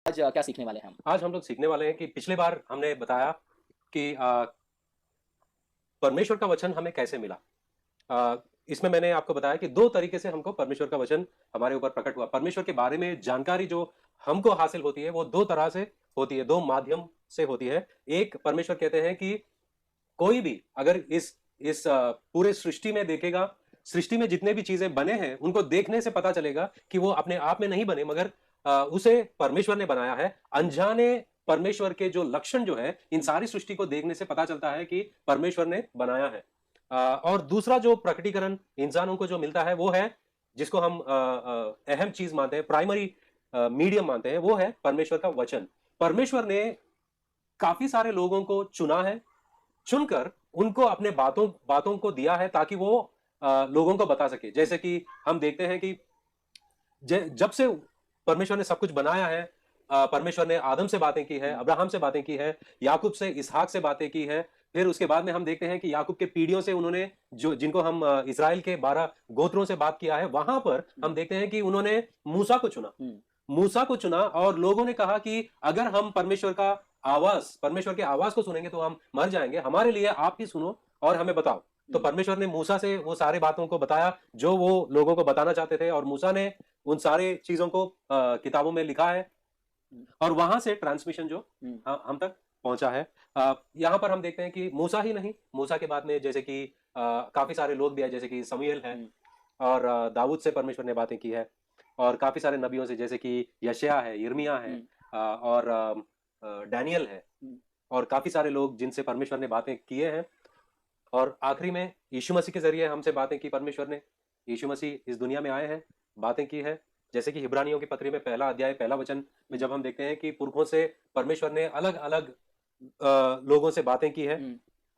आज क्या सीखने वाले हैं हम? आज हम लोग सीखने वाले हैं कि पिछले बार हमने बताया कि परमेश्वर का वचन हमें कैसे मिला। इसमें मैंने आपको बताया कि दो तरीके से हमको परमेश्वर का वचन हमारे ऊपर प्रकट हुआ। परमेश्वर के बारे में जानकारी जो हमको हासिल होती है वो दो तरह से होती है, दो माध्यम से होती है। एक, परमेश्वर कहते हैं कि कोई भी अगर इस पूरे सृष्टि में देखेगा, सृष्टि में जितने भी चीजें बने हैं उनको देखने से पता चलेगा कि वो अपने आप में नहीं बने, मगर उसे परमेश्वर ने बनाया है। अनजाने परमेश्वर के जो लक्षण जो है, इन सारी सृष्टि को देखने से पता चलता है कि परमेश्वर ने बनाया है। और दूसरा जो प्रकटीकरण इंसानों को जो मिलता है वो है, जिसको हम अहम चीज मानते हैं, प्राइमरी मीडियम मानते हैं, वो है परमेश्वर का वचन। परमेश्वर ने काफी सारे लोगों को चुना है, चुनकर उनको अपने बातों बातों को दिया है ताकि वो लोगों को बता सके। जैसे कि हम देखते हैं कि जब से परमेश्वर ने सब कुछ बनाया है, परमेश्वर ने आदम से बातें की है, अब्राहम से बातें की है, याकूब से, इसहाक से बातें की है। फिर उसके बाद में हम देखते हैं कि याकूब के पीढ़ियों से उन्होंने जो जिनको हम इस्राएल के 12 गोत्रों से बात किया है, वहां पर हम देखते हैं कि उन्होंने मूसा को चुना। मूसा को चुना और लोगों ने कहा कि अगर हम परमेश्वर के आवाज को सुनेंगे तो हम मर जाएंगे, हमारे लिए आप ही सुनो और हमें बताओ। तो परमेश्वर ने मूसा से वो सारे बातों को बताया जो वो लोगों को बताना चाहते थे, और मूसा ने उन सारे चीजों को किताबों में लिखा है, और वहां से ट्रांसमिशन जो हम तक पहुंचा है। यहाँ पर हम देखते हैं कि मूसा ही नहीं, मूसा के बाद में जैसे कि काफी सारे लोग भी है, जैसे कि समूएल है, और दाऊद से परमेश्वर ने बातें की है, और काफी सारे नबियों से, जैसे कि यशायाह है, यिर्मयाह है, और डैनियल है, और काफी सारे लोग जिनसे परमेश्वर ने बातें किए हैं। और आखिरी में यीशु मसीह के जरिए हमसे बातें की परमेश्वर ने। यीशु मसीह इस दुनिया में आए हैं, बातें की है। जैसे कि इब्रानियों की पत्री में पहला अध्याय पहला वचन में जब हम देखते हैं कि पुरखों से परमेश्वर ने अलग अलग लोगों से बातें की है,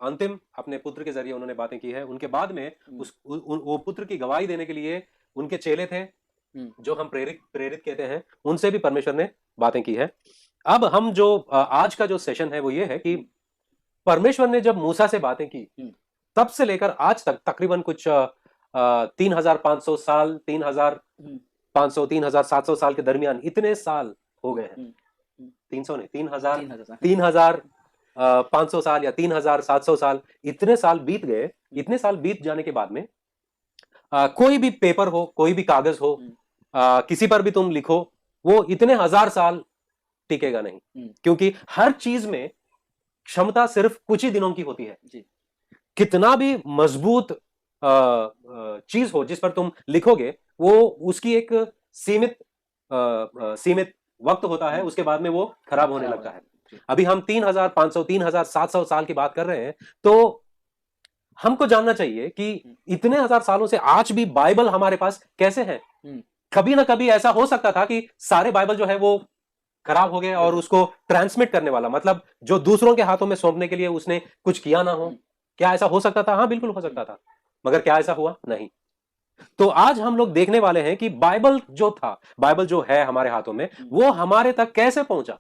अंतिम अपने पुत्र के जरिए उन्होंने बातें की है। उनके बाद में वो पुत्र की गवाही देने के लिए उनके चेले थे, जो हम प्रेरित कहते हैं, उनसे भी परमेश्वर ने बातें की है। अब हम जो आज का जो सेशन है वो ये है कि परमेश्वर ने जब मूसा से बातें की, तब से लेकर आज तक तकरीबन कुछ 3,500 साल, 3,500 3,700 साल के दरमियान इतने साल हो गए हैं। 300 नहीं, 3,500 साल या 3,700 साल, इतने साल बीत गए। इतने साल बीत जाने के बाद में कोई भी पेपर हो, कोई भी कागज हो, किसी पर भी तुम लिखो, वो इतने हजार साल टिकेगा नहीं, क्योंकि हर चीज में क्षमता सिर्फ कुछ ही दिनों की होती है। कितना भी मजबूत चीज हो जिस पर तुम लिखोगे, वो उसकी एक सीमित वक्त होता है, उसके बाद में वो खराब होने लगता है। अभी हम 3,500 3,700 साल की बात कर रहे हैं, तो हमको जानना चाहिए कि इतने हजार सालों से आज भी बाइबल हमारे पास कैसे है। कभी ना कभी ऐसा हो सकता था कि सारे बाइबल जो है वो खराब हो गए, और उसको ट्रांसमिट करने वाला, मतलब जो दूसरों के हाथों में सौंपने के लिए उसने कुछ किया ना हो। क्या ऐसा हो सकता था? हाँ, बिल्कुल हो सकता था, मगर क्या ऐसा हुआ? नहीं। तो आज हम लोग देखने वाले हैं कि बाइबल जो है हमारे हाथों में, वो हमारे तक कैसे पहुंचा,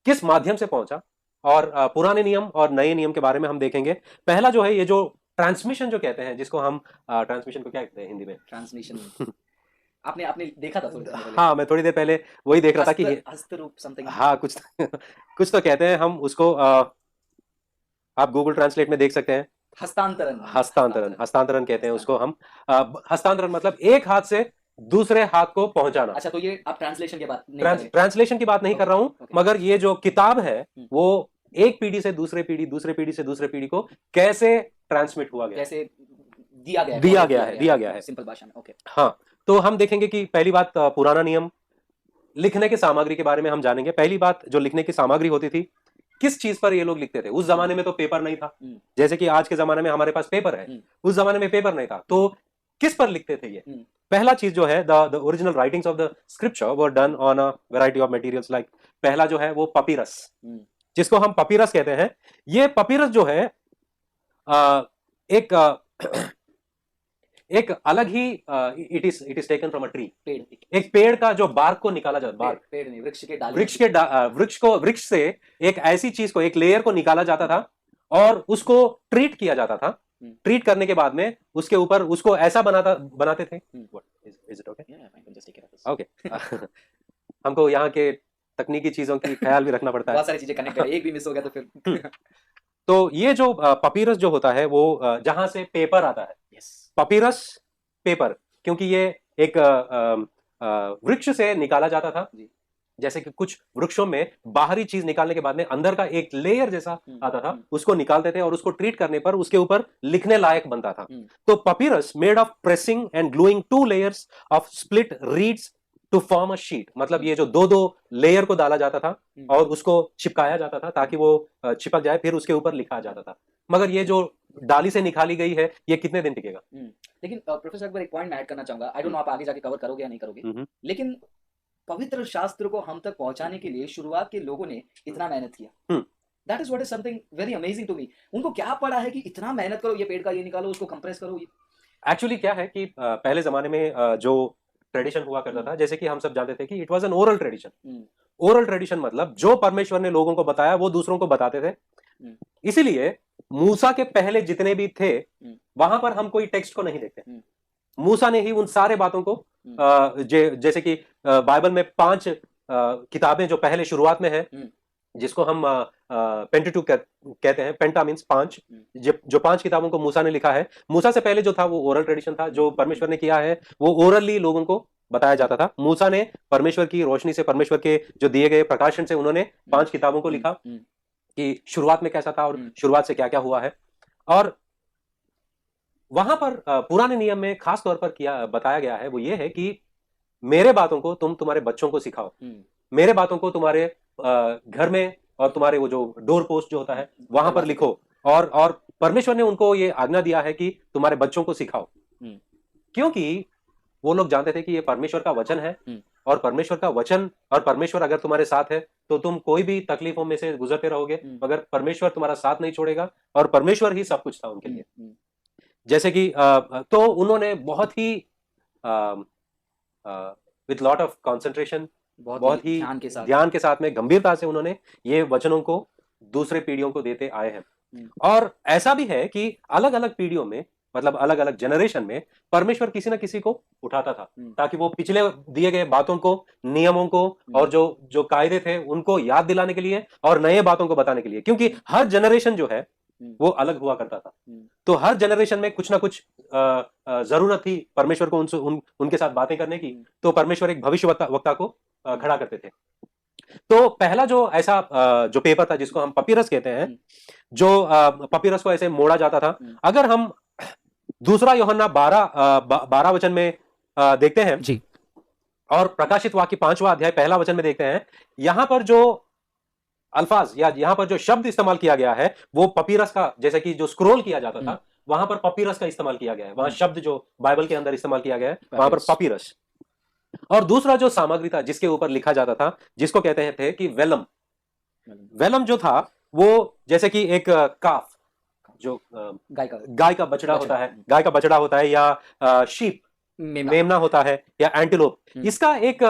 किस माध्यम से पहुंचा, और पुराने नियम और नए नियम के बारे में हम देखेंगे। पहला जो है, ये जो ट्रांसमिशन जो कहते हैं, जिसको हम ट्रांसमिशन को क्या कहते हैं हिंदी में? ट्रांसमिशन आपने देखा था थोड़ी देर पहले? हाँ, मैं थोड़ी देर पहले वही देख रहा था कि हस्तरूप समथिंग। हाँ, कुछ तो कहते हैं हम उसको। आप गूगल ट्रांसलेट में देख सकते हैं। हस्तांतरण कहते हैं उसको हम। हस्तांतरण मतलब एक हाथ से दूसरे हाथ को पहुंचाना। अच्छा, तो ये आप ट्रांसलेशन की बात ट्रांसलेशन की बात नहीं कर रहा हूं, मगर ये जो किताब है वो एक पीढ़ी से दूसरे पीढ़ी, दूसरे पीढ़ी से दूसरे पीढ़ी को कैसे ट्रांसमिट हुआ गया, कैसे दिया गया है सिंपल भाषा में। ओके, हाँ। तो हम देखेंगे कि पहली बात, पुराना नियम, लिखने की सामग्री के बारे में हम जानेंगे। पहली बात, जो लिखने की सामग्री होती थी, किस चीज पर ये लोग लिखते थे? उस जमाने में तो पेपर नहीं था, जैसे कि आज के जमाने में हमारे पास पेपर है। उस जमाने में पेपर नहीं था, तो किस पर लिखते थे ये? पहला चीज जो है, the original writings of the scripture were done on a variety of materials, like पहला जो है वो पपीरस, जिसको हम पपीरस कहते हैं। ये पपीरस जो है एक अलग ही, it is taken from a tree. एक पेड़ का जो बार्क को निकाला जाता, पेड़ नहीं, वृक्ष से एक ऐसी चीज को, एक लेयर को निकाला जाता था, और उसको ट्रीट किया जाता था। ट्रीट करने के बाद में उसके ऊपर उसको ऐसा बनाते थे। Is it okay? ओके। हमको यहाँ के तकनीकी चीजों की ख्याल भी रखना पड़ता है। बहुत सारी चीजें कनेक्ट है, एक भी मिस हो गया तो फिर तो ये जो पपीरस जो होता है वो जहां से पेपर आता है, यस पपीरस पेपर, क्योंकि ये एक वृक्ष से निकाला जाता था। जी। जैसे कि कुछ वृक्षों में बाहरी चीज निकालने के बाद में अंदर का एक लेयर जैसा आता था, हम्म। उसको निकालते थे और उसको ट्रीट करने पर उसके ऊपर लिखने लायक बनता था। हम्म। तो papyrus made of pressing and gluing 2 layers of split reeds to form a sheet, मतलब ये जो दो दो लेयर को डाला जाता था और उसको चिपकाया जाता था ताकि वो चिपक जाए, फिर उसके ऊपर लिखा जाता था। मगर ये जो डाली से निकाली गई है ये कितने दिन टिकेगा? लेकिन प्रोफेसर अकबर एक पॉइंट मैं ऐड करना चाहूंगा, आई डोंट नो आप आगे जाके कवर करोगे या नहीं करोगे, लेकिन पवित्र शास्त्र को हम तक पहुंचाने के लिए शुरुआत के लोगों ने इतना मेहनत किया। That is what is something very amazing to me. उनको क्या पड़ा है कि इतना मेहनत करो, ये पेड़ का ये निकालो, उसको कंप्रेस करो। एक्चुअली क्या है कि पहले जमाने में जो ट्रेडिशन हुआ करता था, जैसे कि हम सब जानते थे कि it was an oral tradition. Oral tradition मतलब जो परमेश्वर ने लोगों को बताया वो दूसरों को बताते थे। इसीलिए मूसा के पहले जितने भी थे वहां पर हम कोई टेक्स्ट को नहीं देखते। मूसा ने ही उन सारे बातों को जैसे कि बाइबल में 5 किताबें जो पहले शुरुआत में है, जिसको हम पेंटेट्यूक कहते हैं। पेंटा मींस 5, जो 5 किताबों को मूसा ने लिखा है। मूसा से पहले जो था वो ओरल ट्रेडिशन था, जो परमेश्वर ने किया है वो ओरली लोगों को बताया जाता था। मूसा ने परमेश्वर की रोशनी से, परमेश्वर के जो दिए गए प्रकाशन से उन्होंने 5 किताबों को लिखा कि शुरुआत में कैसा था और शुरुआत से क्या क्या हुआ है। और वहां पर पुराने नियम में खास तौर पर बताया गया है वो ये है कि मेरे बातों को तुम तुम्हारे बच्चों को सिखाओ, मेरे बातों को तुम्हारे घर में और तुम्हारे वो जो डोर पोस्ट जो होता है वहां पर लिखो। और परमेश्वर ने उनको ये आज्ञा दिया है कि तुम्हारे बच्चों को सिखाओ, क्योंकि वो लोग जानते थे कि ये परमेश्वर का वचन है और परमेश्वर का वचन, और परमेश्वर अगर तुम्हारे साथ है तो तुम कोई भी तकलीफों में से गुजरते रहोगे, मगर परमेश्वर तुम्हारा साथ नहीं छोड़ेगा और परमेश्वर ही सब कुछ था उनके लिए। जैसे कि तो उन्होंने बहुत ही विथ लॉट ऑफ कंसंट्रेशन, बहुत ही ध्यान के साथ में, गंभीरता से उन्होंने ये वचनों को दूसरे पीढ़ियों को देते आए हैं। और ऐसा भी है कि अलग अलग पीढ़ियों में, मतलब अलग अलग जनरेशन में परमेश्वर किसी ना किसी को उठाता था ताकि वो पिछले दिए गए बातों को, नियमों को और जो जो कायदे थे उनको याद दिलाने के लिए और नए बातों को बताने के लिए, क्योंकि हर जनरेशन जो है वो अलग हुआ करता था। तो हर जनरेशन में कुछ ना कुछ जरूरत थी परमेश्वर को उनके साथ बातें करने की। तो परमेश्वर एक भविष्य वक्ता को खड़ा करते थे। तो पहला जो ऐसा जो पेपर था जिसको हम पपीरस कहते हैं, जो पपीरस को ऐसे मोड़ा जाता था। अगर हम दूसरा यूहन्ना 12 वचन में देखते हैं जी, और प्रकाशित वाक्य 5वां अध्याय 1 वचन में देखते हैं, यहां पर जो अल्फाज या यहां पर जो शब्द इस्तेमाल किया गया है वो पपीरस का, जैसे कि जो स्क्रोल किया जाता था वहां पर पपीरस का इस्तेमाल किया गया है। वहां शब्द जो बाइबल के अंदर इस्तेमाल किया गया है वहां पर पपीरस। और दूसरा जो सामग्री था जिसके ऊपर लिखा जाता था, जिसको कहते थे कि वेलम। वेलम जो था वो जैसे कि एक काफ, जो गाय का बछड़ा होता है, गाय का बछड़ा होता है, या शीप मेमना होता है, या एंटीलोप, इसका एक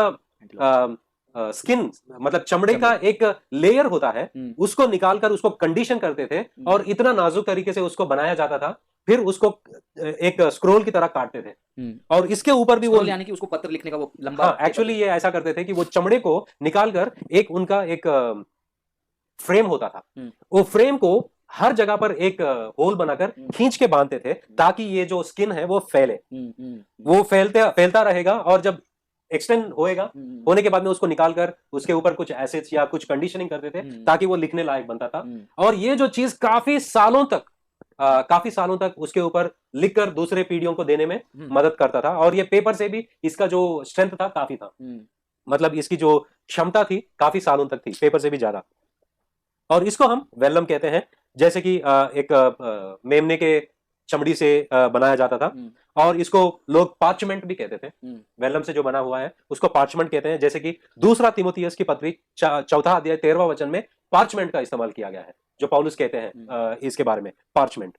स्किन मतलब चमड़े का एक लेयर होता है, उसको निकालकर उसको कंडीशन करते थे और इतना नाजुक तरीके से उसको बनाया जाता था, फिर उसको एक स्क्रोल की तरह काटते थे और इसके ऊपर भी वो, यानी कि उसको पत्र लिखने का वो लंबा, हाँ एक्चुअली ये ऐसा करते थे कि वो चमड़े को निकालकर एक उनका एक फ्रेम होता था, वो फ्रेम को हर जगह पर एक होल बनाकर खींच के बांधते थे ताकि ये जो स्किन है वो फैले, वो फैलता रहेगा और जब एक्सटेंड होने के बाद में उसको निकालकर उसके ऊपर कुछ एसिड्स या कुछ कंडीशनिंग करते थे ताकि वो लिखने लायक बनता था। और ये जो चीज काफी सालों तक उसके ऊपर लिखकर दूसरे पीढ़ियों को देने में मदद करता था। और ये पेपर से भी इसका जो स्ट्रेंथ था काफी था, मतलब इसकी जो क्षमता थी काफी सालों तक थी, पेपर से भी ज्यादा। और इसको हम वेलम कहते हैं, जैसे कि एक मेमने के चमड़ी से बनाया जाता था। और इसको लोग पार्चमेंट भी कहते थे, वेलम से जो बना हुआ है उसको पार्चमेंट कहते हैं। जैसे कि दूसरा तीमुथियुस की पत्री 4 अध्याय 13वां वचन में पार्चमेंट का इस्तेमाल किया गया है, जो पौलुस कहते हैं इसके बारे में, पार्चमेंट।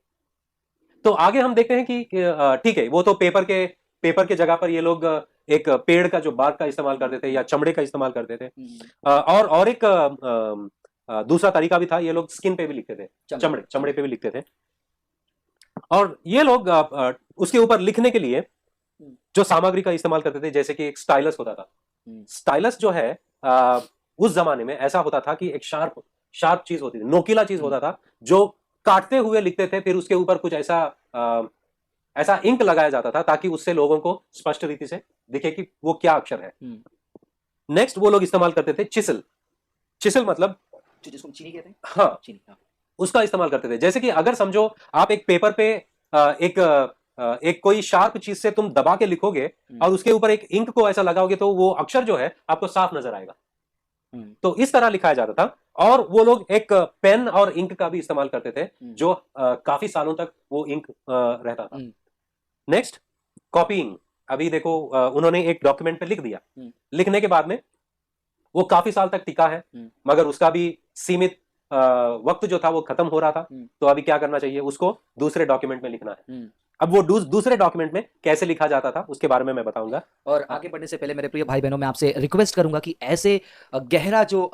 तो आगे हम देखते हैं कि ठीक है, वो तो पेपर के जगह पर ये लोग एक पेड़ का जो बार्क का इस्तेमाल करते थे या चमड़े का इस्तेमाल करते थे। और एक दूसरा तरीका भी था, ये लोग स्किन पे भी लिखते थे, चमड़े पे भी लिखते थे। और ये लोग उसके ऊपर लिखने के लिए जो सामग्री का इस्तेमाल करते थे, जैसे कि एक स्टाइलस होता था। स्टाइलस जो है उस जमाने में ऐसा होता था कि एक शार्प चीज होती थी, नोकीला चीज होता था जो काटते हुए लिखते थे, फिर उसके ऊपर कुछ ऐसा इंक लगाया जाता था ताकि उससे लोगों को स्पष्ट रीति से दिखे कि वो क्या अक्षर है। नेक्स्ट वो लोग इस्तेमाल करते थे चिसल। चिसल मतलब जिसको चीनी कहते हैं। हाँ, चीनी, हाँ। उसका इस्तेमाल करते थे। जैसे कि अगर समझो आप एक पेपर पे एक कोई शार्प चीज से तुम दबा के लिखोगे और उसके ऊपर एक इंक को ऐसा लगाओगे तो वो अक्षर जो है आपको साफ नजर आएगा। तो इस तरह लिखाया जाता था। और वो लोग एक पेन और इंक का भी इस्तेमाल करते थे जो काफी सालों तक वो इंक रहता था। Next copying. अभी देखो उन्होंने एक डॉक्यूमेंट पे लिख दिया, लिखने के बाद में वो काफी साल तक टिका है, मगर उसका भी सीमित वक्त जो था वो खत्म हो रहा था। तो अभी क्या करना चाहिए, उसको दूसरे डॉक्यूमेंट में लिखना है। अब वो दूसरे डॉक्यूमेंट में कैसे लिखा जाता था उसके बारे में मैं बताऊंगा। और आगे बढ़ने से पहले मेरे प्रिय भाई बहनों, मैं आपसे रिक्वेस्ट करूंगा कि ऐसे गहरा जो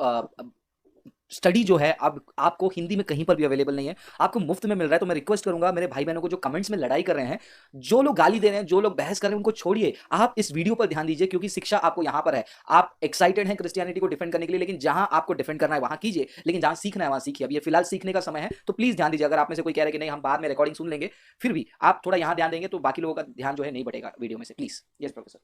स्टडी जो है अब आपको हिंदी में कहीं पर भी अवेलेबल नहीं है, आपको मुफ्त में मिल रहा है। तो मैं रिक्वेस्ट करूंगा मेरे भाई बहनों को जो कमेंट्स में लड़ाई कर रहे हैं, जो लोग गाली दे रहे हैं, जो लोग बहस कर रहे हैं, उनको छोड़िए, आप इस वीडियो पर ध्यान दीजिए, क्योंकि शिक्षा आपको यहां पर है। आप एक्साइटेड हैं क्रिश्चियनिटी को डिफेंड करने के लिए, लेकिन जहां आपको डिफेंड करना है वहां कीजिए, लेकिन जहां सीखना है वहां सीखिए। अब ये फिलहाल सीखने का समय है, तो प्लीज ध्यान दीजिए। अगर आप में से कोई कह रहे हैं कि नहीं हम बाद में रिकॉर्डिंग सुन लेंगे, फिर भी आप थोड़ा यहां ध्यान देंगे तो बाकी लोगों का ध्यान जो है नहीं बटेगा वीडियो में से। प्लीज। Yes professor.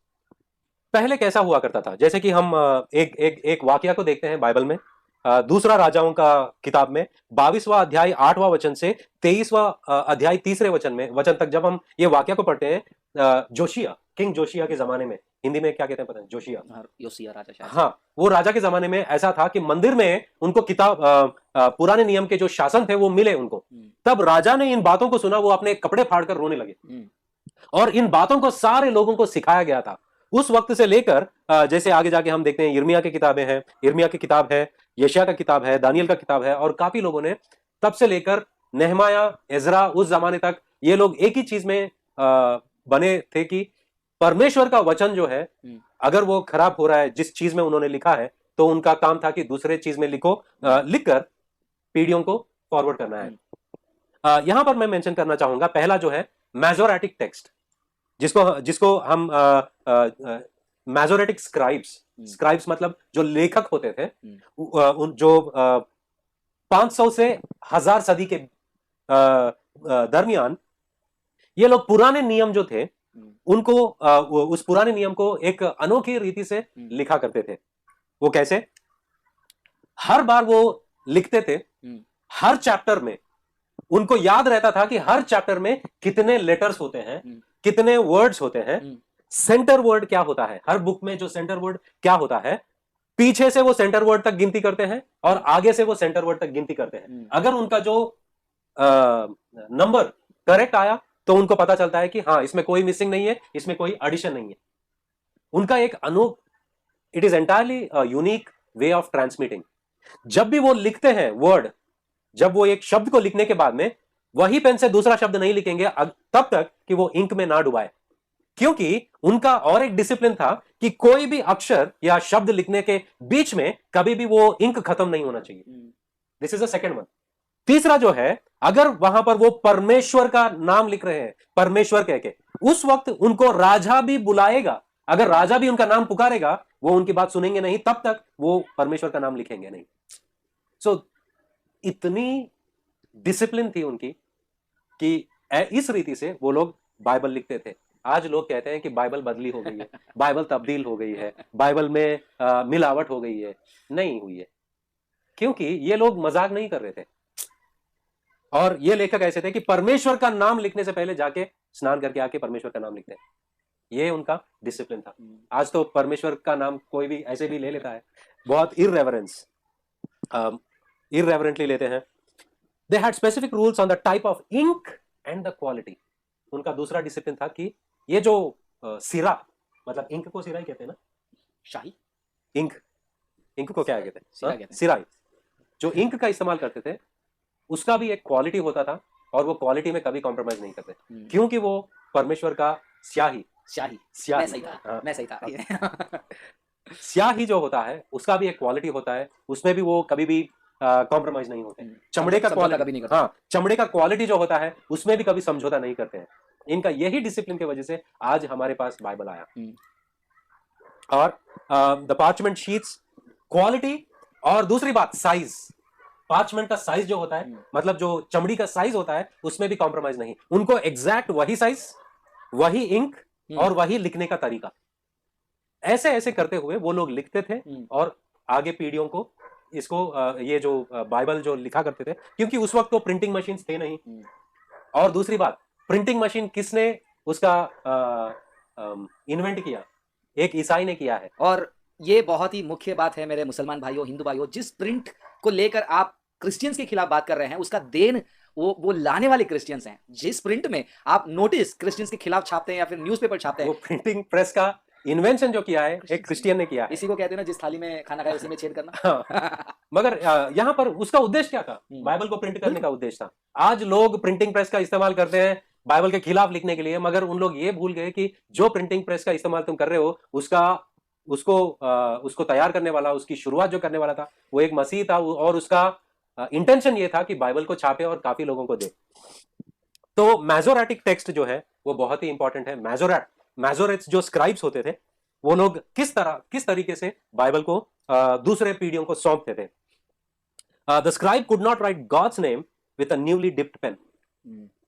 पहले कैसा हुआ करता था, जैसे कि हम एक वाकया को देखते हैं बाइबल में। दूसरा राजाओं का किताब में 22वां अध्याय 8वां वचन से 23वां अध्याय 3रे वचन तक जब हम ये वाक्य को पढ़ते हैं, जोशिया, किंग जोशिया के जमाने में, हिंदी में क्या कहते हैं पता है, जोशिया, योशिया राजा शायद। हाँ, वो राजा के जमाने में ऐसा था कि मंदिर में उनको किताब पुराने नियम के जो शासन थे वो मिले उनको। तब राजा ने इन बातों को सुना, वो अपने कपड़े फाड़कर रोने लगे और इन बातों को सारे लोगों को सिखाया गया था। उस वक्त से लेकर जैसे आगे जाके हम देखते हैं यिर्मयाह की किताबें हैं, यिर्मयाह की किताब है, यशायाह का किताब है, दानियल का किताब है, और काफी लोगों ने तब से लेकर नेहमाया, एजरा, उस जमाने तक ये लोग एक ही चीज में बने थे कि परमेश्वर का वचन जो है अगर वो खराब हो रहा है जिस चीज में उन्होंने लिखा है, तो उनका काम था कि दूसरे चीज में लिखकर पीढ़ियों को फॉरवर्ड करना है। यहां पर मैं मेंशन करना चाहूंगा, पहला जो है मैजोरेटिक टेक्स्ट, जिसको हम मैजोरेटिक स्क्राइब्स मतलब जो लेखक होते थे, जो 500 से 1000 सदी के दरमियान ये लोग पुराने नियम जो थे उनको उस पुराने नियम को एक अनोखी रीति से लिखा करते थे। वो कैसे? हर बार वो लिखते थे, हर चैप्टर में उनको याद रहता था कि हर चैप्टर में कितने लेटर्स होते हैं, कितने वर्ड्स होते हैं, सेंटर वर्ड क्या होता है, हर बुक में जो सेंटर वर्ड क्या होता है, पीछे से वो सेंटर वर्ड तक गिनती करते हैं और आगे से वो सेंटर वर्ड तक गिनती करते हैं। अगर उनका जो नंबर करेक्ट आया तो उनको पता चलता है कि हाँ, इसमें कोई मिसिंग नहीं है, इसमें कोई एडिशन नहीं है। उनका एक it is entirely unique way of transmitting. जब भी वो लिखते हैं वर्ड, जब वो एक शब्द को लिखने के बाद में वही पेन से दूसरा शब्द नहीं लिखेंगे तब तक कि वो इंक में ना डुबाए, क्योंकि उनका और एक डिसिप्लिन था कि कोई भी अक्षर या शब्द लिखने के बीच में कभी भी वो इंक खत्म नहीं होना चाहिए। This is the second one. तीसरा जो है, अगर वहां पर वो परमेश्वर का नाम लिख रहे हैं, परमेश्वर कह के, उस वक्त उनको राजा भी बुलाएगा, अगर राजा भी उनका नाम पुकारेगा वो उनकी बात सुनेंगे नहीं, तब तक वो परमेश्वर का नाम लिखेंगे नहीं। सो इतनी डिसिप्लिन थी उनकी कि इस रीति से वो लोग बाइबल लिखते थे। आज लोग कहते हैं कि बाइबल बदली हो गई है, बाइबल तब्दील हो गई है, बाइबल में मिलावट हो गई है। नहीं हुई है, क्योंकि ये लोग मजाक नहीं कर रहे थे। और ये लेखक ऐसे थे कि परमेश्वर का नाम लिखने से पहले जाके स्नान करके आके परमेश्वर का नाम लिखते हैं। ये उनका डिसिप्लिन था। आज तो परमेश्वर का नाम कोई भी ऐसे भी ले लेता है, बहुत इररेवरेंटली लेते हैं। They had specific rules on the type of ink and the quality. उनका दूसरा डिसिप्लिन था कि ये जो सिरा, मतलब इंक को सिरा ही कहते हैं ना, शाही इंक को क्या कहते हैं, सिराई। जो इंक का इस्तेमाल करते थे उसका भी एक क्वालिटी होता था और वो क्वालिटी में कभी कॉम्प्रोमाइज नहीं करते, क्योंकि वो परमेश्वर का स्याही मैं सही था स्याही जो होता है उसका भी एक क्वालिटी होता है, उसमें भी वो कभी भी कॉम्प्रोमाइज नहीं होते। चमड़े का क्वालिटी कभी नहीं करते। हाँ, चमड़े का क्वालिटी जो होता है उसमें भी कभी समझौता नहीं करते हैं। इनका यही डिसिप्लिन की वजह से आज हमारे पास बाइबल आया। और द पार्चमेंट शीट्स, क्वालिटी और दूसरी बात साइज, पार्चमेंट का साइज जो होता है, मतलब जो चमड़ी का साइज होता है, उसमें भी कॉम्प्रोमाइज नहीं। उनको एग्जैक्ट वही साइज, वही इंक और वही लिखने का तरीका, ऐसे ऐसे करते हुए वो लोग लिखते थे और आगे पीढ़ियों को इसको ये जो बाइबल जो लिखा करते थे, क्योंकि उस वक्त तो प्रिंटिंग मशीन थे नहीं। और दूसरी बात, प्रिंटिंग मशीन किसने उसका इन्वेंट किया? एक ईसाई ने किया है। और ये बहुत ही मुख्य बात है मेरे मुसलमान भाइयों, हिंदू भाइयों, जिस प्रिंट को लेकर आप क्रिश्चियंस के खिलाफ बात कर रहे हैं, उसका देन वो लाने वाले क्रिश्चियंस हैं। जिस प्रिंट में आप नोटिस क्रिश्चियंस के खिलाफ छापते हैं या फिर न्यूज़पेपर छापते हैं, वो प्रिंटिंग प्रेस का इन्वेंशन जो किया है एक क्रिश्चियन ने किया है। इसी को कहते हैं ना, जिस थाली में खाना खाए उसी में छेद करना। हाँ। मगर यहाँ पर उसका उद्देश्य क्या था? बाइबल को प्रिंट करने का उद्देश्य था। आज लोग प्रिंटिंग प्रेस का इस्तेमाल करते हैं बाइबल के खिलाफ लिखने के लिए, मगर उन लोग ये भूल गए कि जो प्रिंटिंग प्रेस का इस्तेमाल तुम कर रहे हो, उसको तैयार करने वाला, उसकी शुरुआत जो करने वाला था, वो एक मसीह था और उसका इंटेंशन ये था कि बाइबल को छापे और काफी लोगों को दे। तो मैजोरेटिक टेक्स्ट जो है वो बहुत ही इंपॉर्टेंट है। मैजोरेट्स जो स्क्राइब्स होते थे, वो लोग किस तरीके से बाइबल को दूसरे पीढ़ियों को सौंपते थे। The scribe could not write God's name with a newly dipped pen.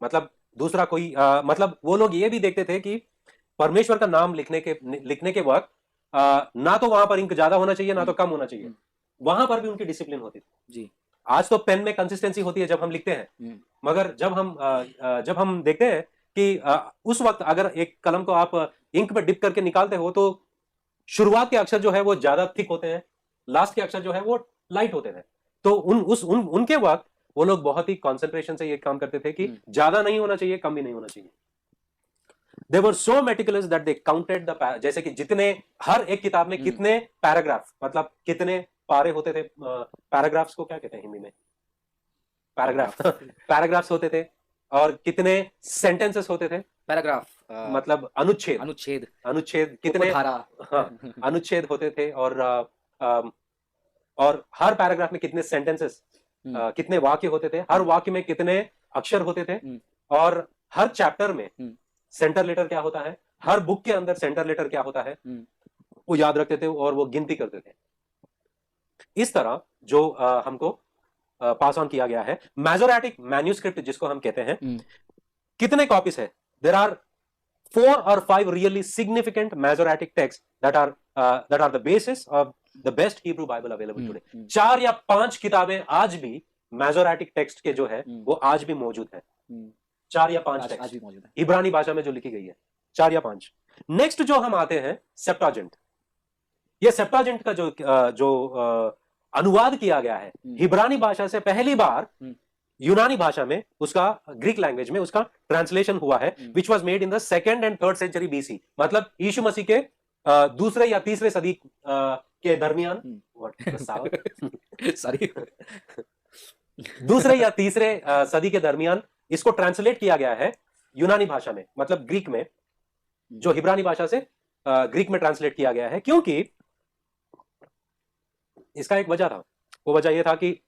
मतलब दूसरा कोई मतलब वो लोग ये भी देखते थे कि परमेश्वर का नाम लिखने के वक्त ना तो वहां पर इंक ज्यादा होना चाहिए, ना तो कम होना चाहिए। वहां पर भी उनकी डिसिप्लिन होती थी जी। आज तो पेन में कंसिस्टेंसी होती है जब हम लिखते हैं, मगर जब हम देखते हैं कि उस वक्त अगर एक कलम को आप इंक में डिप करके निकालते हो, तो शुरुआत के अक्षर जो है वो ज्यादा थिक होते हैं, लास्ट के अक्षर जो है वो लाइट होते थे। तो उनके वक्त वो लोग बहुत ही कॉन्सेंट्रेशन से ये काम करते थे कि ज्यादा नहीं होना चाहिए, कम भी नहीं होना चाहिए। They were so meticulous that they counted the जैसे कि जितने हर एक किताब में कितने पैराग्राफ, मतलब कितने पारे होते थे। पैराग्राफ्स को क्या कहते हैं हिंदी में? पैराग्राफ्स होते थे। और कितने सेंटेंसेस होते थे? पैराग्राफ मतलब अनुच्छेद कितने अनुच्छेद होते थे। और हर पैराग्राफ में कितने सेंटेंसेस, कितने वाक्य होते थे, हर वाक्य में कितने अक्षर होते थे, और हर चैप्टर में सेंटर लेटर क्या होता है, हर बुक के अंदर सेंटर लेटर क्या होता है, वो याद रखते थे और वो गिनती करते थे। इस तरह जो हमको पास ऑन किया गया है। मैजोरेटिक मैन्यूस्क्रिप्ट जिसको हम कहते हैं, कितने कॉपीज है? There are 4 or 5 really significant Masoretic texts that are the basis of the best Hebrew Bible available today. 4 या 5 किताबें आज भी मैजोरेटिक टेक्स्ट के जो है वो आज भी मौजूद है। 4 या 5 टेक्स्ट आज भी मौजूद है इब्रानी भाषा में जो लिखी गई है, 4 या 5। नेक्स्ट जो हम आते हैं सेप्टाजेंट। ये सेप्टाजेंट का जो अनुवाद किया गया है इब्रानी भाषा से पहली बार यूनानी भाषा में, उसका ग्रीक लैंग्वेज में उसका ट्रांसलेशन हुआ है, which was made in the 2nd and 3rd century BC। मतलब यीशु मसीह के दूसरे या तीसरे सदी के दरमियान सॉरी दूसरे या तीसरे सदी के दरमियान इसको ट्रांसलेट किया गया है यूनानी भाषा में, मतलब ग्रीक में, जो इब्रानी भाषा से ग्रीक में ट्रांसलेट किया गया है। क्योंकि इसका एक वजह था, वो वजह यह था कि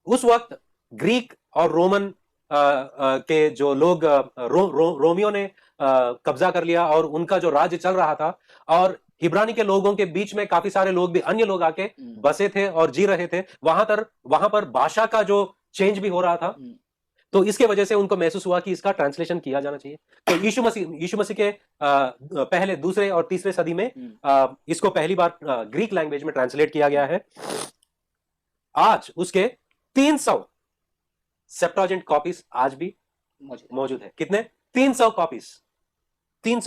उस वक्त ग्रीक और रोमन के जो लोग रोमियो ने कब्जा कर लिया और उनका जो राज्य चल रहा था, और इब्रानी के लोगों के बीच में काफी सारे लोग भी, अन्य लोग आके बसे थे और जी रहे थे। वहां पर भाषा का जो चेंज भी हो रहा था, तो इसके वजह से उनको महसूस हुआ कि इसका ट्रांसलेशन किया जाना चाहिए। तो यीशु मसीह के पहले, दूसरे और तीसरे सदी में इसको पहली बार ग्रीक लैंग्वेज में ट्रांसलेट किया गया है। आज उसके 300 सेप्टाजेंट कॉपीज आज भी मौजूद है। कितने? 300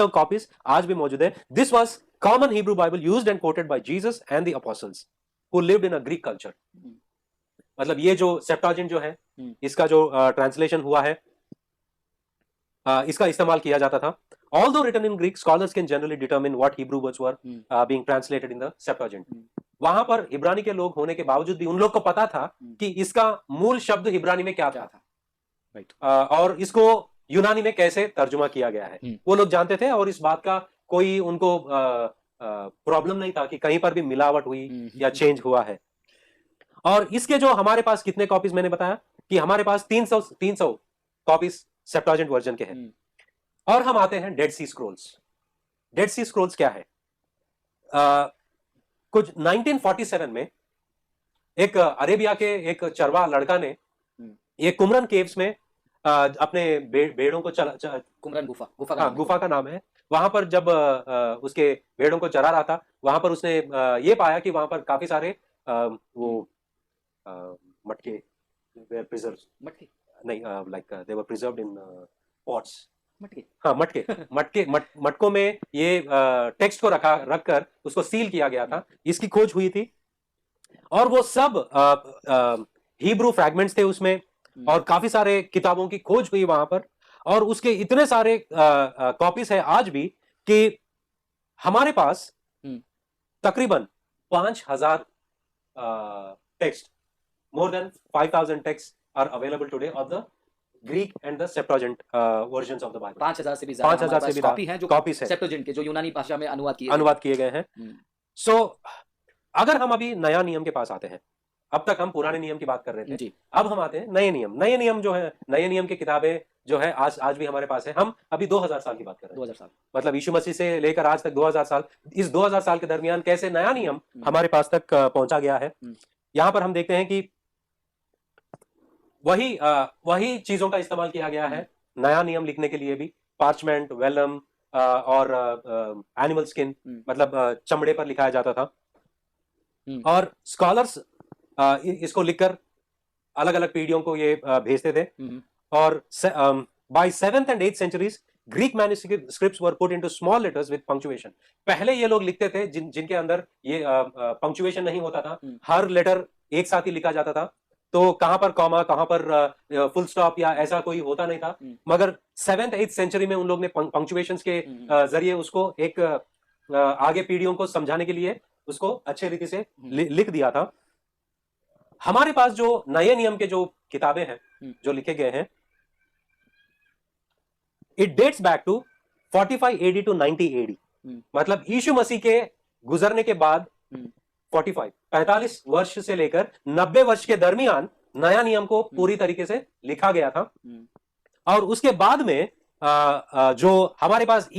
कॉपीज आज भी मौजूद है। This was common Hebrew Bible used and quoted by Jesus and the apostles who lived in a Greek culture. मतलब ये जो सेप्टाजेंट जो है, इसका जो ट्रांसलेशन हुआ है, इसका इस्तेमाल किया जाता था। Although written in Greek, scholars can generally determine what Hebrew words were being translated in the Septuagint. वहां पर इब्रानी के लोग होने के बावजूद भी उन लोग को पता था कि इसका मूल शब्द इब्रानी में क्या था, और इसको यूनानी में कैसे तर्जुमा किया गया है, वो लोग जानते थे। और इस बात का कोई उनको प्रॉब्लम नहीं था कि कहीं पर भी मिलावट हुई या चेंज हुआ है। और इसके जो हमारे पास कितने कॉपीज, मैंने बताया कि हमारे पास 300 कॉपीज सेप्टाजेंट वर्जन के हैं। और हम आते हैं डेड सी स्क्रोल्स। डेड सी स्क्रोल्स क्या है? कुछ 1947 में एक अरेबिया के एक चरवा लड़का ने एक कुमरन केव्स में अपने भेड़ों को कुमरन गुफा का नाम है। वहां पर जब उसके भेड़ों को चरा रहा था, वहां पर उसने ये पाया कि वहां पर काफी सारे वो मटके मटके नहीं, like they were preserved in pots. मटके, हाँ मटके, मटकों में ये टेक्स्ट को रखकर उसको सील किया गया था। इसकी खोज हुई थी और वो सब हिब्रू फ्रैगमेंट्स थे उसमें, और काफी सारे किताबों की खोज हुई वहां पर, और उसके इतने सारे कॉपीज है आज भी कि हमारे पास तकरीबन 5000 texts, more than 5000 texts are available today of the Greek and the Septuagint versions of the Bible. 5000 से भी ज्यादा 5000 से भी कॉपी हैं जो कॉपीज है सेप्टुअजिंट के, जो यूनानी भाषा में अनुवाद किए गए हैं। सो अगर हम अभी नया नियम के पास आते हैं, अब तक हम पुराने नियम की बात कर रहे थे, अब हम आते हैं नए नियम। नए नियम जो है, नए नियम की किताबें जो है आज भी हमारे पास है। हम अभी 2000 साल की बात कर रहे हैं। 2000 साल, मतलब यीशु मसीह से लेकर आज तक 2000 साल, इस 2000 साल के दरमियान कैसे नया नियम हमारे पास तक पहुंचा गया है। यहां पर हम देखते हैं कि वही चीजों का इस्तेमाल किया गया है नया नियम लिखने के लिए भी। पार्चमेंट, वेलम और एनिमल स्किन, मतलब चमड़े पर लिखाया जाता था। और स्कॉलर्स इसको लिखकर अलग अलग पीढ़ियों को ये भेजते थे। और by 7th and 8th centuries Greek manuscripts were put into small letters with punctuation. पहले ये लोग लिखते थे जिनके अंदर ये पंक्चुएशन नहीं होता था, हर लेटर एक साथ ही लिखा जाता था, तो कहां पर कॉमा, कहां पर फुल स्टॉप या ऐसा कोई होता नहीं था। मगर 7th 8th सेंचुरी में उन लोग ने पंक्चुएशंस के जरिए उसको एक आगे पीढ़ियों को समझाने के लिए उसको अच्छे रीति से लिख दिया था। हमारे पास जो नए नियम के जो किताबें हैं जो लिखे गए हैं, it dates back to 45 AD to 90 AD। मतलब यीशु मसीह के गुजरने के बाद 45 वर्ष से लेकर 90 वर्ष के दरमियान नया नियम को पूरी तरीके से लिखा गया था। और उसके बाद में जो हमारे पास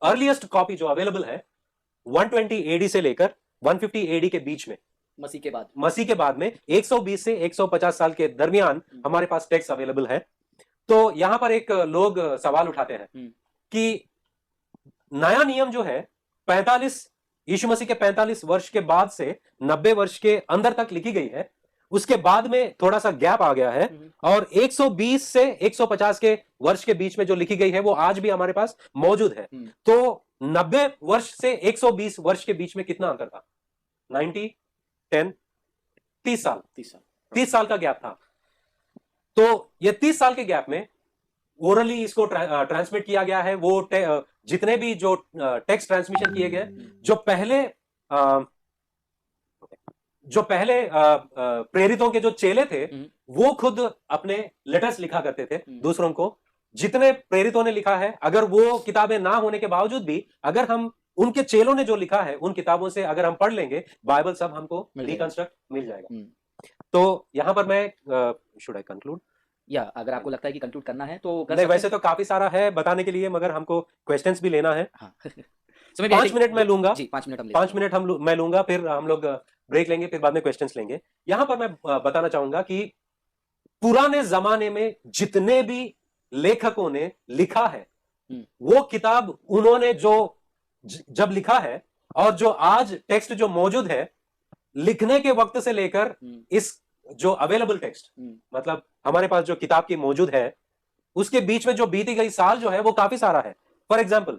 अर्लीस्ट कॉपी जो अवेलेबल है 120 AD से लेकर 150 AD के बीच में, मसीह के बाद में 120 से 150 साल के दरमियान हमारे पास टेक्स्ट अवेलेबल है। तो यहां पर एक लोग सवाल उठाते हैं कि नया नियम जो है 45 यीशु मसीह के 45 वर्ष के बाद से 90 वर्ष के अंदर तक लिखी गई है, उसके बाद में थोड़ा सा गैप आ गया है, और 120 से 150 के वर्ष के बीच में जो लिखी गई है वो आज भी हमारे पास मौजूद है। तो 90 वर्ष से 120 वर्ष के बीच में कितना अंतर था? 90, 10, 30 साल, 30 साल का गैप था। तो ये 30 साल के गैप में ओरली इसको ट्रांसमिट किया गया है। वो जितने भी जो टेक्स्ट ट्रांसमिशन किए गए, जो पहले प्रेरितों के जो चेले थे वो खुद अपने लेटर्स लिखा करते थे दूसरों को। जितने प्रेरितों ने लिखा है, अगर वो किताबें ना होने के बावजूद भी अगर हम उनके चेलों ने जो लिखा है उन किताबों से अगर हम पढ़ लेंगे, बाइबल सब हमको रिकंस्ट्रक्ट मिल जाएगा। तो यहां पर मैं शुड आई कंक्लूड? या अगर आपको लगता है कि कंक्लूड करना है तो नहीं, वैसे तो काफी सारा है बताने के लिए, मगर हमको क्वेश्चंस भी लेना है। हाँ। 5 मिनट मैं लूंगा जी, 5 मिनट मैं लूंगा, फिर हम लोग ब्रेक लेंगे, फिर बाद में क्वेश्चंस लेंगे। यहां पर मैं बताना चाहूंगा कि पुराने जमाने में जितने भी लेखकों ने लिखा है वो किताब उन्होंने जो जब लिखा है और जो आज टेक्स्ट जो मौजूद है, लिखने के वक्त से लेकर इस जो अवेलेबल टेक्स्ट, मतलब हमारे पास जो किताब की मौजूद है, उसके बीच में जो बीती गई साल जो है वो काफी सारा है। फॉर एग्जाम्पल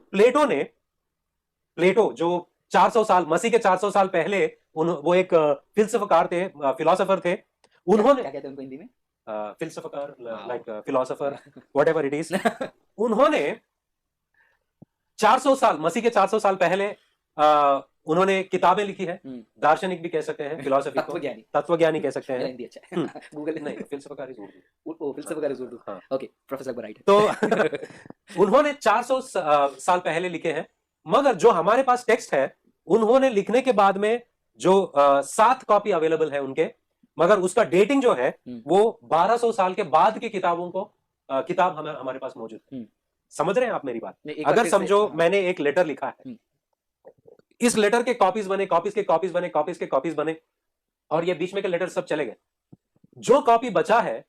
प्लेटो जो 400 साल, मसीह के 400 साल पहले वो एक फिलसफकार थे, फिलोसोफर थे। उन्होंने क्या कहते हैं उनको हिंदी में? फिलसफकार, like philosopher, whatever it is. उन्होंने 400 साल, मसीह के 400 साल पहले उन्होंने किताबें लिखी है। दार्शनिक भी कह सकते हैं, फिलोसफी को तत्वज्ञानी कह सकते हैं। अच्छा गूगल नहीं, फिलसफकार इज उर्दू। फिलसफकार इज उर्दू। हाँ। Okay, professor Akbar right. तो उन्होंने 400 साल पहले लिखे हैं, मगर जो हमारे पास टेक्स्ट है उन्होंने लिखने के बाद में जो 7 कॉपी अवेलेबल है उनके, मगर उसका डेटिंग जो है वो 1200 साल के बाद की किताबों को किताब हमारे पास मौजूद है। समझ रहे हैं आप मेरी बात? अगर समझो मैंने एक लेटर लिखा है, इस लेटर के कॉपीज बने, कॉपीज के कॉपीज बने, कॉपीज के कॉपीज बने, और ये बीच में के लेटर सब चले गए। जो कॉपी बचा है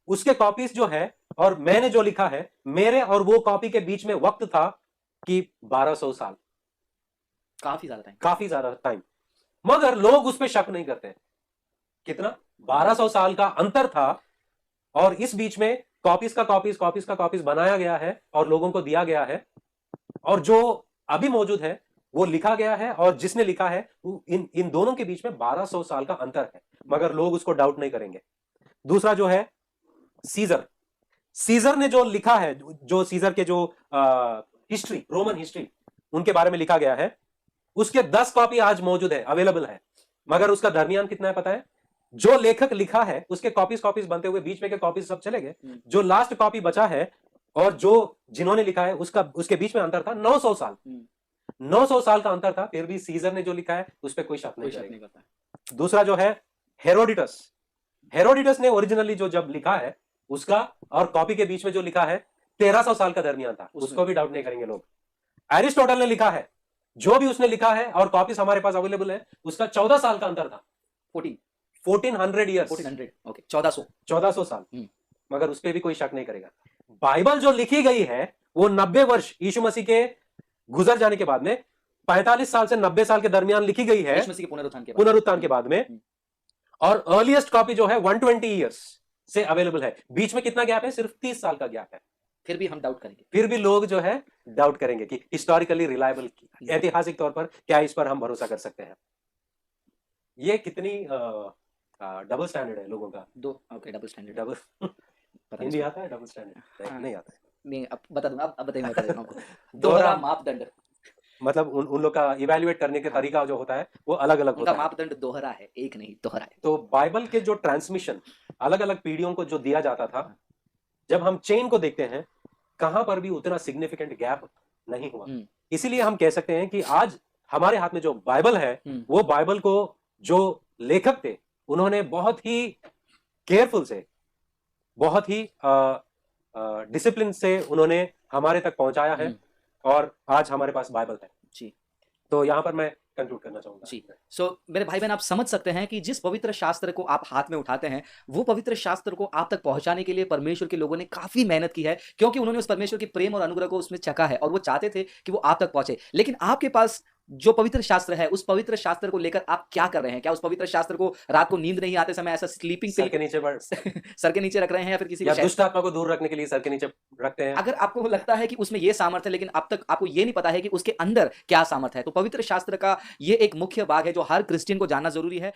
उसके कॉपीज जो है और मैंने जो लिखा है, मेरे और वो कॉपी के बीच में वक्त था कि 1200 साल, काफी ज्यादा टाइम, काफी ज्यादा टाइम। मगर लोग उस पर शक नहीं करते। कितना? 1200 साल का अंतर था और इस बीच में कॉपीज का कॉपीज बनाया गया है और लोगों को दिया गया है, और जो अभी मौजूद है वो लिखा गया है, और जिसने लिखा है इन दोनों के बीच में 1200 साल का अंतर है, मगर लोग उसको डाउट नहीं करेंगे। दूसरा जो है सीजर ने जो लिखा है, जो सीजर के जो हिस्ट्री, रोमन हिस्ट्री, उनके बारे में लिखा गया है, उसके 10 कॉपी आज मौजूद है, अवेलेबल है, मगर उसका दरमियान कितना है पता है? जो लेखक लिखा है उसके कॉपीज बनते हुए बीच में के कॉपीज सब चले गए, जो लास्ट कॉपी बचा है और जो जिन्होंने लिखा है उसके बीच में अंतर था 900 साल। 900 साल का अंतर था, फिर भी सीजर ने जो लिखा है उस पर कोई शक नहीं करता। दूसरा जो है हेरोडिटस ने ओरिजिनली जो जब लिखा है उसका और कॉपी के बीच में जो लिखा है 1300 साल का दरमियान था, उसको भी डाउट नहीं करेंगे लोग। एरिस्टोटल ने लिखा है, जो भी उसने लिखा है और कॉपीज हमारे पास अवेलेबल है, उसका 14 साल का अंतर था। 1400 ईयर्स, 1400, ओके, 1400 साल, मगर उस पर भी कोई शक नहीं करेगा। बाइबल जो लिखी गई है वो 90 वर्ष यीशु मसीह के गुजर जाने के बाद में, 45 साल से 90 साल के दरमियान लिखी गई है, यीशु मसीह के पुनरुत्थान के बाद में, और अर्लीस्ट कॉपी जो है 120 ईयर्स से अवेलेबल है। बीच में कितना गैप है? सिर्फ 30 साल का गैप है। फिर भी हम डाउट करेंगे, फिर भी लोग जो है डाउट करेंगे कि हिस्टोरिकली रिलायबल, ऐतिहासिक तौर पर क्या इस पर हम भरोसा कर सकते हैं। ये कितनी डबल स्टैंडर्ड है लोगों का। डबल स्टैंडर्ड, डबल हिंदी आता है? डबल स्टैंडर्ड नहीं आता है। नहीं, अब बता दूंगा, अब बताइए, बता देता हूं। दोहरा मापदंड, मतलब उन लोग का इवैल्यूएट करने के तरीका जो होता है वो अलग अलग होता है। मापदंड दोहरा है, एक नहीं, दोहरा है। तो बाइबल के जो ट्रांसमिशन अलग अलग पीढ़ियों को जो दिया जाता था, जब हम चेन को देखते हैं कहां पर भी उतना सिग्निफिकेंट गैप नहीं हुआ। इसीलिए हम कह सकते हैं कि आज हमारे हाथ में जो बाइबल है, वो बाइबल को जो लेखक थे उन्होंने बहुत ही केयरफुल से, बहुत ही डिसिप्लिन से उन्होंने हमारे तक पहुंचाया है, और आज हमारे पास बाइबल है जी। तो यहां पर मैं कंक्लूड करना चाहूंगा जी। मेरे भाई बहन, आप समझ सकते हैं कि जिस पवित्र शास्त्र को आप हाथ में उठाते हैं, वो पवित्र शास्त्र को आप तक पहुंचाने के लिए परमेश्वर के लोगों ने काफी मेहनत की है, क्योंकि उन्होंने उस परमेश्वर के प्रेम और अनुग्रह को उसमें चखा है, और वो चाहते थे कि वो आप तक पहुंचे। लेकिन आपके पास जो पवित्र शास्त्र है, उस पवित्र शास्त्र को लेकर आप क्या कर रहे हैं? क्या उस पवित्र शास्त्र को रात को नींद नहीं आते समय ऐसा स्लीपिंग सर के नीचे सर के नीचे रख रहे हैं, या फिर किसी दुष्ट आत्मा को दूर रखने के लिए सर के नीचे रखते हैं? अगर आपको लगता है कि उसमें ये सामर्थ्य है, लेकिन अब तक आपको ये नहीं पता है कि उसके अंदर क्या सामर्थ्य है, तो पवित्र शास्त्र का ये एक मुख्य भाग है जो हर क्रिश्चियन को जानना जरूरी है।